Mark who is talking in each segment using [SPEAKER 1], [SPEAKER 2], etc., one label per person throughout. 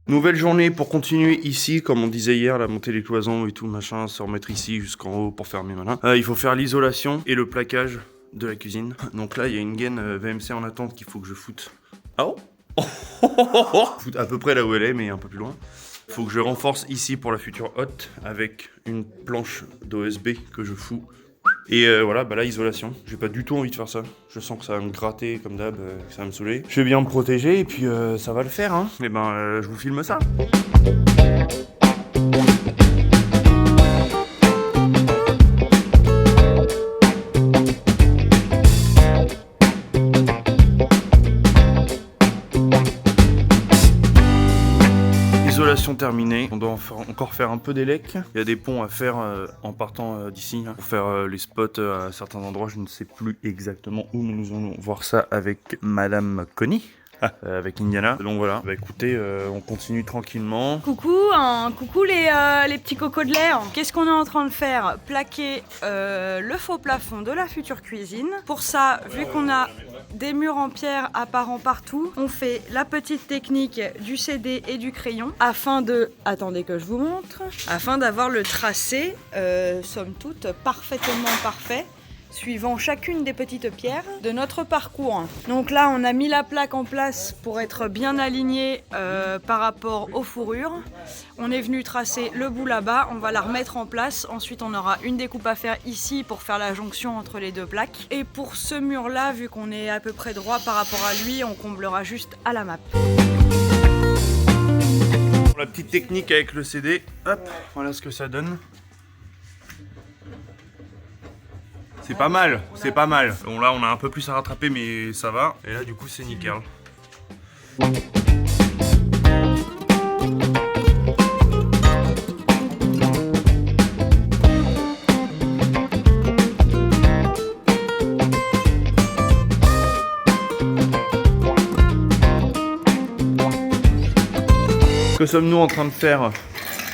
[SPEAKER 1] Nouvelle journée pour continuer ici, comme on disait hier, là, monter les cloisons et tout, machin, se remettre ici jusqu'en haut pour faire mes malins. Il faut faire l'isolation et le plaquage de la cuisine. Donc là, il y a une gaine VMC en attente qu'il faut que je foute. Ah oh foute à peu près là où elle est, mais un peu plus loin. Il faut que je renforce ici pour la future hotte avec une planche d'OSB que je fous. Et voilà, bah là, isolation. J'ai pas du tout envie de faire ça. Je sens que ça va me gratter comme d'hab, que ça va me saouler. Je vais bien me protéger et puis ça va le faire, hein. Et ben, je vous filme ça. Isolation terminée, on doit encore faire un peu d'élec. Il y a des ponts à faire en partant d'ici pour faire les spots à certains endroits. Je ne sais plus exactement où, mais nous allons voir ça avec Madame Connie. Avec Indiana. Donc voilà, bah écoutez, on continue tranquillement.
[SPEAKER 2] Coucou les petits cocos de l'air. Qu'est-ce qu'on est en train de faire? Plaquer le faux plafond de la future cuisine. Pour ça, vu qu'on a des murs en pierre apparents partout, on fait la petite technique du CD et du crayon afin de... Attendez que je vous montre. Afin d'avoir le tracé, somme toute, parfaitement parfait, suivant chacune des petites pierres de notre parcours. Donc là, on a mis la plaque en place pour être bien aligné par rapport aux fourrures. On est venu tracer le bout là-bas, on va la remettre en place. Ensuite, on aura une découpe à faire ici pour faire la jonction entre les deux plaques. Et pour ce mur-là, vu qu'on est à peu près droit par rapport à lui, on comblera juste à la map.
[SPEAKER 1] La petite technique avec le CD, hop, voilà ce que ça donne. C'est pas mal, c'est pas mal. Bon là on a un peu plus à rattraper mais ça va. Et là du coup c'est nickel. Que sommes-nous en train de faire ?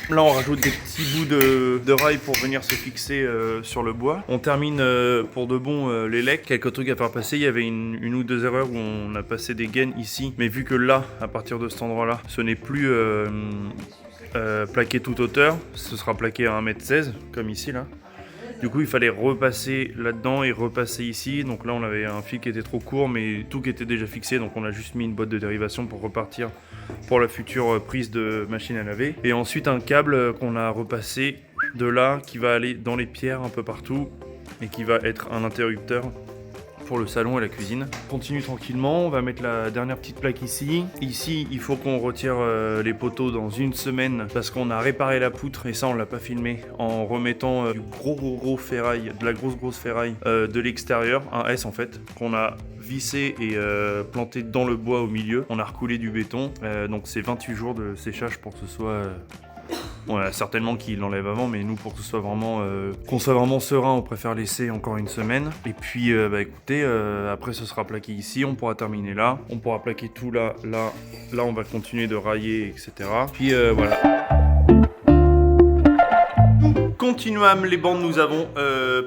[SPEAKER 1] Là on rajoute des petits bouts de rail pour venir se fixer sur le bois. On termine pour de bon les lecs. Quelques trucs à faire passer, il y avait une ou deux erreurs où on a passé des gaines ici. Mais vu que là, à partir de cet endroit là, ce n'est plus plaqué toute hauteur, ce sera plaqué à 1m16 comme ici là. Du coup il fallait repasser là-dedans et repasser ici. Donc là on avait un fil qui était trop court mais tout qui était déjà fixé. Donc on a juste mis une boîte de dérivation pour repartir pour la future prise de machine à laver. Et ensuite un câble qu'on a repassé de là qui va aller dans les pierres un peu partout et qui va être un interrupteur pour le salon et la cuisine. On continue tranquillement, on va mettre la dernière petite plaque ici. Ici, il faut qu'on retire les poteaux dans une semaine parce qu'on a réparé la poutre et ça on l'a pas filmé en remettant du gros ferraille, de la grosse ferraille de l'extérieur, un S en fait, qu'on a vissé et planté dans le bois au milieu. On a recoulé du béton, donc c'est 28 jours de séchage pour que ce soit... Bon, certainement qu'il l'enlève avant, mais nous, pour que ce soit vraiment, qu'on soit vraiment serein, on préfère laisser encore une semaine. Et puis, bah écoutez, après ce sera plaqué ici, on pourra terminer là, on pourra plaquer tout là, on va continuer de railler, etc. Puis voilà. Continuons les bandes, nous avons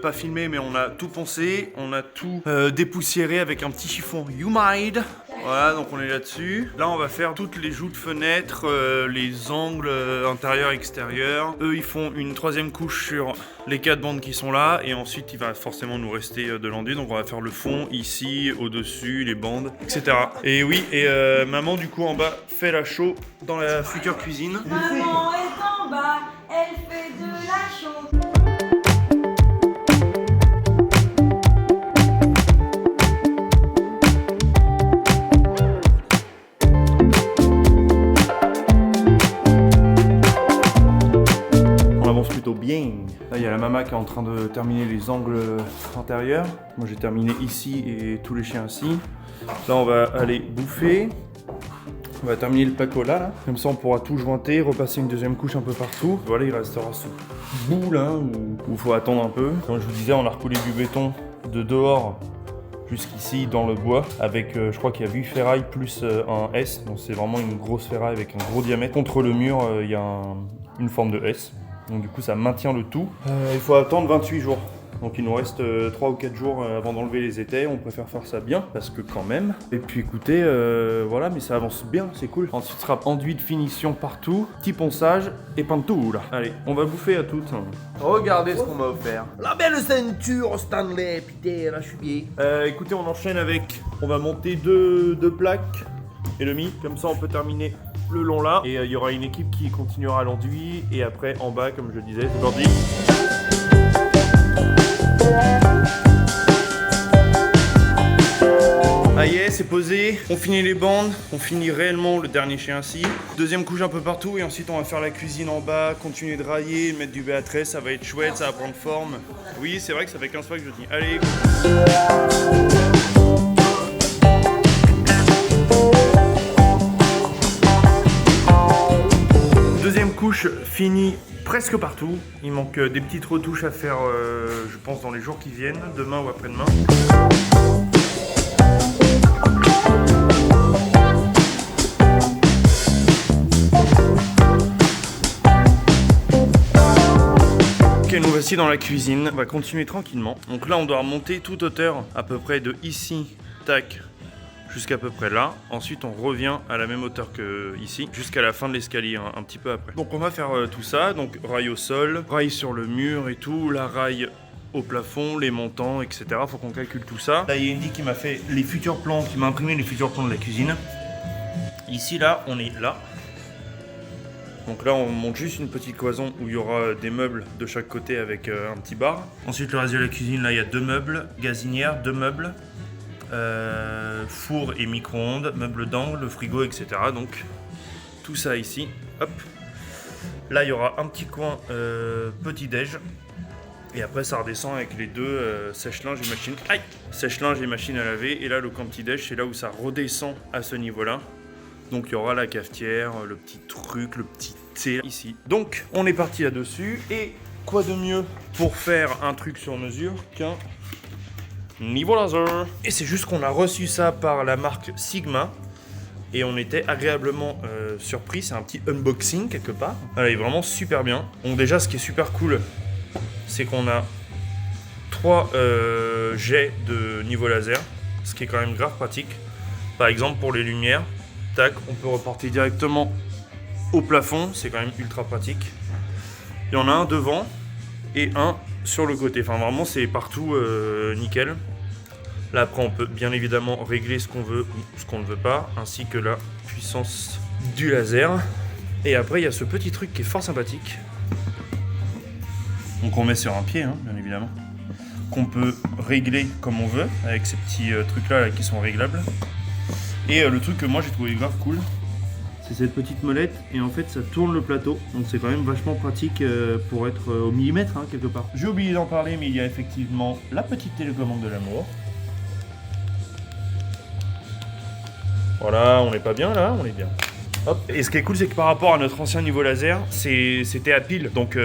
[SPEAKER 1] pas filmé, mais on a tout poncé, on a tout dépoussiéré avec un petit chiffon YouMade. Voilà, donc on est là-dessus. Là, on va faire toutes les joues de fenêtres, les angles intérieurs, extérieurs. Eux, ils font une troisième couche sur les 4 bandes qui sont là. Et ensuite, il va forcément nous rester de l'enduit. Donc, on va faire le fond, ici, au-dessus, les bandes, etc. Et oui, et maman, du coup, en bas, fait la chaux dans la future cuisine.
[SPEAKER 2] Maman est en bas, elle fait de la chaux.
[SPEAKER 1] Bien. Là, il y a la maman qui est en train de terminer les angles intérieurs. Moi, j'ai terminé ici et tous les chiens ici. Là, on va aller bouffer. On va terminer le placo là. Comme ça, on pourra tout jointer, repasser une deuxième couche un peu partout. Voilà, il restera ce bout là où il faut attendre un peu. Comme je vous disais, on a recoulé du béton de dehors jusqu'ici dans le bois avec je crois qu'il y a 8 ferrailles plus un S. Donc, c'est vraiment une grosse ferraille avec un gros diamètre. Contre le mur, il y a une forme de S. Donc du coup ça maintient le tout. Il faut attendre 28 jours. Donc il nous reste 3 ou 4 jours avant d'enlever les étais. On préfère faire ça bien parce que quand même. Et puis écoutez, voilà, mais ça avance bien, c'est cool. Ensuite ce sera enduit de finition partout, petit ponçage et peinture. Allez, on va bouffer à toutes. Regardez ce qu'on m'a offert.
[SPEAKER 3] La belle ceinture Stanley, putain, là je suis bien.
[SPEAKER 1] Écoutez, on enchaîne avec, on va monter deux plaques et demi, comme ça on peut terminer le long là. Et il y aura une équipe qui continuera l'enduit et après en bas, comme je le disais, c'est parti. Ah yeah, c'est posé, on finit les bandes, on finit réellement le dernier chien ici. Deuxième couche un peu partout et ensuite on va faire la cuisine en bas, continuer de railler, mettre du B13, ça va être chouette, ça va prendre forme. Oui, c'est vrai que ça fait 15 fois que je dis. Allez. Deuxième couche finie presque partout. Il manque des petites retouches à faire, je pense, dans les jours qui viennent, demain ou après-demain. Ok, nous voici dans la cuisine. On va continuer tranquillement. Donc là, on doit remonter toute hauteur, à peu près de ici, tac, jusqu'à peu près là. Ensuite, on revient à la même hauteur que ici, jusqu'à la fin de l'escalier, un petit peu après. Donc on va faire tout ça. Donc rail au sol, rail sur le mur et tout, la rail au plafond, les montants, etc. Faut qu'on calcule tout ça. Là, il y a Indy qui m'a fait les futurs plans, qui m'a imprimé les futurs plans de la cuisine. Ici, là, on est là. Donc là, on monte juste une petite cloison où il y aura des meubles de chaque côté avec un petit bar. Ensuite, le reste de la cuisine, là, il y a 2 meubles, gazinière, 2 meubles, four et micro-ondes, meubles d'angle, le frigo, etc. Donc, tout ça ici. Hop. Là, il y aura un petit coin petit-déj. Et après, ça redescend avec les 2 sèche-linge et machine. Aïe, sèche-linge et machine à laver. Et là, le coin petit-déj, c'est là où ça redescend à ce niveau-là. Donc il y aura la cafetière, le petit truc, le petit thé ici. Donc on est parti là-dessus. Et quoi de mieux pour faire un truc sur mesure qu'un niveau laser. Et c'est juste qu'on a reçu ça par la marque Sigma. Et on était agréablement surpris. C'est un petit unboxing quelque part. Elle est vraiment super bien. Donc déjà, ce qui est super cool, c'est qu'on a 3 jets de niveau laser. Ce qui est quand même grave pratique. Par exemple pour les lumières. Tac, on peut reporter directement au plafond, c'est quand même ultra pratique. Il y en a un devant et un sur le côté, enfin vraiment c'est partout nickel. Là après on peut bien évidemment régler ce qu'on veut ou ce qu'on ne veut pas, ainsi que la puissance du laser. Et après il y a ce petit truc qui est fort sympathique. Donc on met sur un pied, hein, bien évidemment, qu'on peut régler comme on veut, avec ces petits trucs là qui sont réglables. Et le truc que moi j'ai trouvé grave cool, c'est cette petite molette et en fait ça tourne le plateau. Donc c'est quand même vachement pratique pour être au millimètre hein, quelque part. J'ai oublié d'en parler mais il y a effectivement la petite télécommande de l'amour. Voilà, on n'est pas bien là, on est bien. Hop. Et ce qui est cool c'est que par rapport à notre ancien niveau laser, c'était à pile. Donc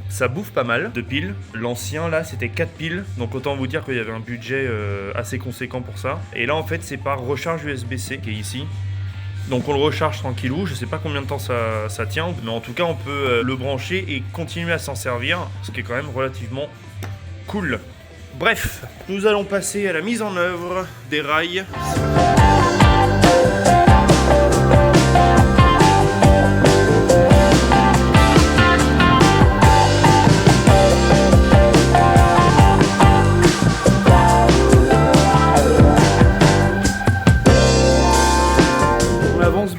[SPEAKER 1] ça bouffe pas mal de piles. L'ancien là c'était 4 piles. Donc autant vous dire qu'il y avait un budget assez conséquent pour ça. Et là en fait c'est par recharge USB-C qui est ici. Donc on le recharge tranquillou. Je sais pas combien de temps ça tient. Mais en tout cas on peut le brancher et continuer à s'en servir. Ce qui est quand même relativement cool. Bref, nous allons passer à la mise en œuvre des rails.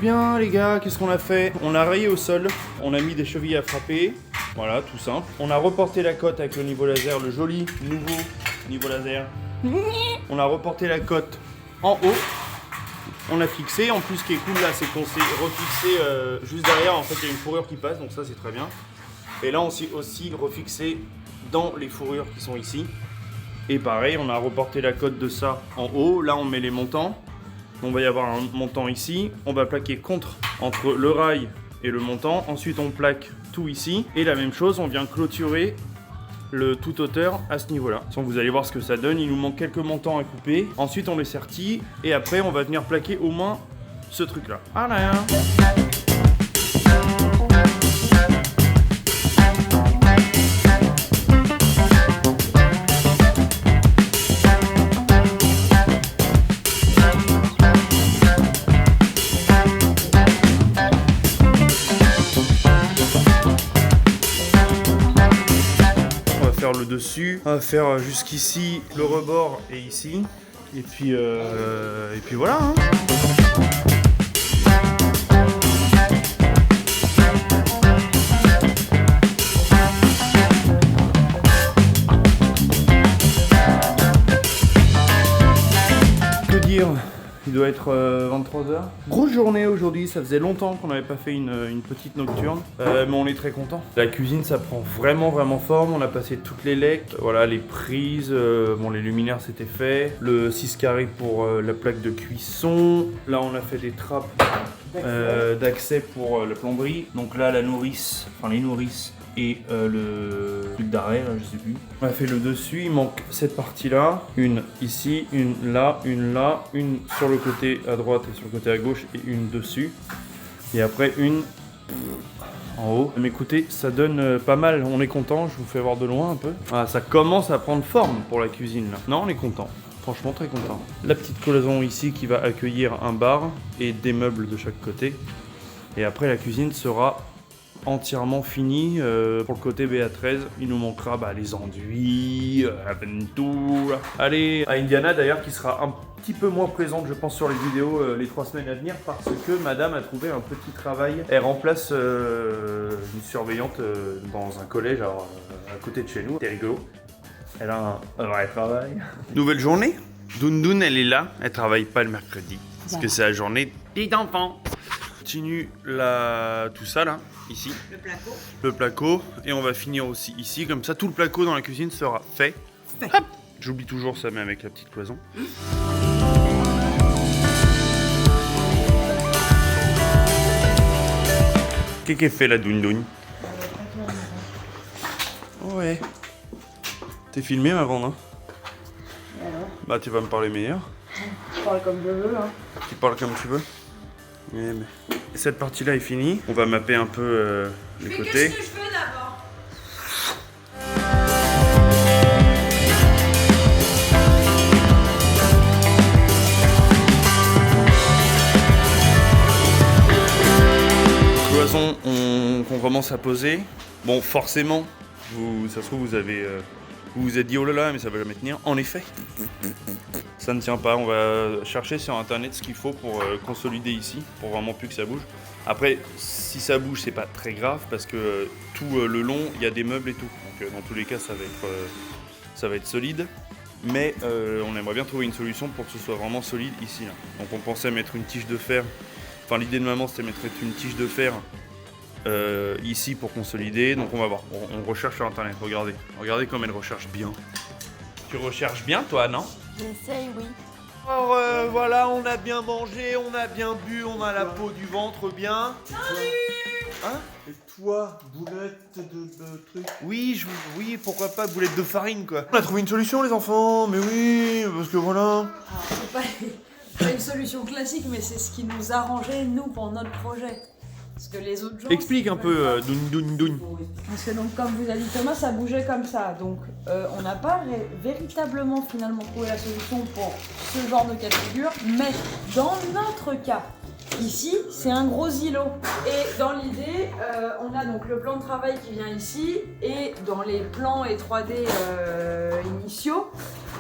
[SPEAKER 1] Bien les gars, qu'est-ce qu'on a fait? On a rayé au sol, on a mis des chevilles à frapper, voilà, tout simple. On a reporté la cote avec le niveau laser, le joli nouveau niveau laser. On a reporté la cote en haut, on a fixé. En plus ce qui est cool là, c'est qu'on s'est refixé juste derrière, en fait il y a une fourrure qui passe, donc ça c'est très bien. Et là on s'est aussi refixé dans les fourrures qui sont ici. Et pareil, on a reporté la cote de ça en haut, là on met les montants. On va y avoir un montant ici, on va plaquer entre le rail et le montant, ensuite on plaque tout ici, et la même chose, on vient clôturer le tout hauteur à ce niveau là. Donc vous allez voir ce que ça donne, il nous manque quelques montants à couper, ensuite on les sertit, et après on va venir plaquer au moins ce truc là. Voilà. faire le dessus. On va faire jusqu'ici le rebord et ici. Et puis voilà. Hein. Que dire ? Il doit être 23h. Grosse journée aujourd'hui, ça faisait longtemps qu'on n'avait pas fait une petite nocturne, mais on est très content. La cuisine, ça prend vraiment forme, on a passé toutes les lecs, voilà, les prises, bon les luminaires c'était fait, le 6 carrés pour la plaque de cuisson, là on a fait des trappes d'accès pour la plomberie, donc là la nourrice, enfin les nourrices, et le truc d'arrêt, là, je sais plus. On a fait le dessus, il manque cette partie-là. Une ici, une là, une sur le côté à droite et sur le côté à gauche et une dessus. Et après une en haut. Mais écoutez, ça donne pas mal, on est content, je vous fais voir de loin un peu. Ah, ça commence à prendre forme pour la cuisine là. Non, on est content. Franchement très content. La petite cloison ici qui va accueillir un bar et des meubles de chaque côté. Et après la cuisine sera entièrement fini. Pour le côté BA13, il nous manquera les enduits, Aventura. Allez, à Indiana d'ailleurs, qui sera un petit peu moins présente, je pense, sur les vidéos les 3 semaines à venir, parce que madame a trouvé un petit travail. Elle remplace une surveillante dans un collège à côté de chez nous. C'est rigolo. Elle a un vrai travail. Nouvelle journée. Doun, elle est là. Elle travaille pas le mercredi, parce que c'est la journée des enfants. Continue tout ça là, ici. Le placo. Et on va finir aussi ici, comme ça tout le placo dans la cuisine sera fait. Hop. J'oublie toujours ça, mais avec la petite cloison. Qu'est-ce qu'elle fait la Doun? Ouais. T'es filmé avant, non? Bah tu vas me parler meilleur.
[SPEAKER 2] Je parle comme je veux, hein.
[SPEAKER 1] Tu parles comme tu veux. Mais cette partie-là est finie. On va mapper un peu les côtés.
[SPEAKER 2] Qu'est-ce que je fais d'abord?
[SPEAKER 1] Cloison qu'on commence à poser. Bon, forcément, ça se trouve, vous vous êtes dit oh là là, mais ça va jamais tenir. En effet, ça ne tient pas. On va chercher sur internet ce qu'il faut pour consolider ici, pour vraiment plus que ça bouge. Après, si ça bouge, c'est pas très grave parce que tout le long, il y a des meubles et tout. Donc dans tous les cas, ça va être solide. Mais on aimerait bien trouver une solution pour que ce soit vraiment solide ici. Là. Donc on pensait mettre une tige de fer. Enfin, l'idée de maman, c'était de mettre une tige de fer ici pour consolider. Donc on va voir. On recherche sur internet. Regardez comme elle recherche bien. Tu recherches bien, toi, non?
[SPEAKER 4] J'essaye, oui.
[SPEAKER 3] Alors voilà, on a bien mangé, on a bien bu, on a la peau du ventre bien.
[SPEAKER 2] Salut!
[SPEAKER 3] Hein? Et toi, boulette de truc? Oui, oui, pourquoi pas, boulette de farine quoi. On a trouvé une solution les enfants, mais oui, parce que voilà.
[SPEAKER 2] Alors, c'est pas une solution classique, mais c'est ce qui nous arrangeait, nous, pour notre projet. Parce que les autres gens...
[SPEAKER 1] Explique un peu, Doun.
[SPEAKER 2] Parce que donc, comme vous a dit Thomas, ça bougeait comme ça. Donc, on n'a pas véritablement finalement trouvé la solution pour ce genre de cas de figure. Mais dans notre cas, ici, c'est un gros îlot. Et dans l'idée, on a donc le plan de travail qui vient ici. Et dans les plans et 3D initiaux,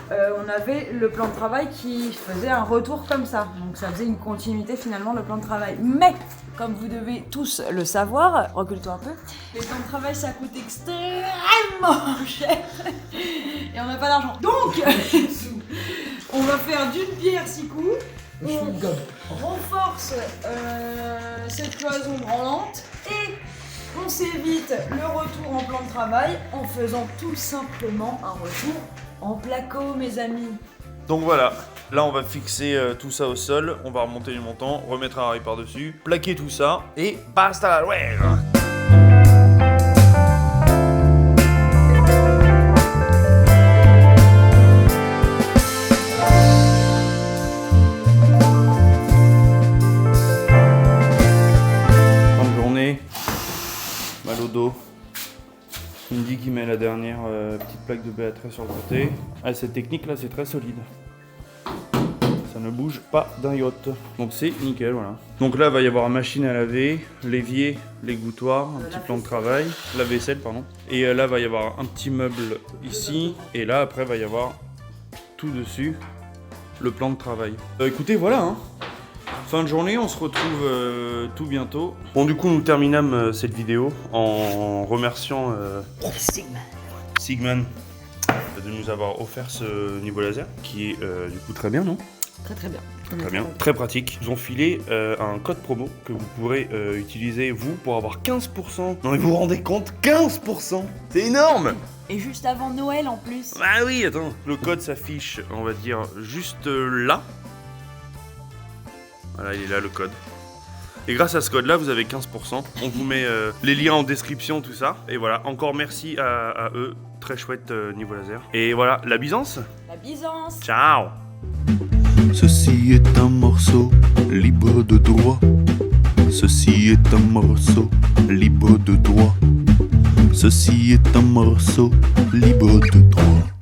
[SPEAKER 2] on avait le plan de travail qui faisait un retour comme ça. Donc ça faisait une continuité finalement le plan de travail. Mais, comme vous devez tous le savoir, recule-toi un peu, les plans de travail ça coûte extrêmement cher et on n'a pas d'argent. Donc, on va faire d'une pierre 6 coups, on renforce cette cloison branlante et on s'évite le retour en plan de travail en faisant tout simplement un retour en placo, mes amis.
[SPEAKER 1] Donc voilà, là on va fixer tout ça au sol, on va remonter les montants, remettre un rail par-dessus, plaquer tout ça, et basta la guerre. Fin de journée, mal au dos. Il me dit qu'il met la dernière petite plaque de BA13 sur le côté. Ah, cette technique là c'est très solide. Ça ne bouge pas d'un yacht. Donc c'est nickel, voilà. Donc là, il va y avoir machine à laver, l'évier, l'égouttoir, un petit plan de travail, la vaisselle, pardon. Et là, il va y avoir un petit meuble ici. Et là, après, il va y avoir tout dessus le plan de travail. Écoutez, voilà, hein. Fin de journée, on se retrouve tout bientôt. Bon, du coup, nous terminons cette vidéo en remerciant Sigman de nous avoir offert ce niveau laser, qui est du coup très bien, non?
[SPEAKER 2] Très bien.
[SPEAKER 1] Très bien, très pratique. Ils ont filé un code promo que vous pourrez utiliser, vous, pour avoir 15%. Non mais vous vous rendez compte, 15%? C'est énorme!
[SPEAKER 2] Et juste avant Noël en plus.
[SPEAKER 1] Ah oui, attends. Le code s'affiche, on va dire, juste là. Voilà, il est là le code. Et grâce à ce code là, vous avez 15%. On vous met les liens en description, tout ça. Et voilà, encore merci à eux. Très chouette niveau laser. Et voilà, la Byzance.
[SPEAKER 2] La Byzance.
[SPEAKER 1] Ciao.
[SPEAKER 4] Ceci est un morceau libre de droit. Ceci est un morceau libre de droit. Ceci est un morceau libre de droit.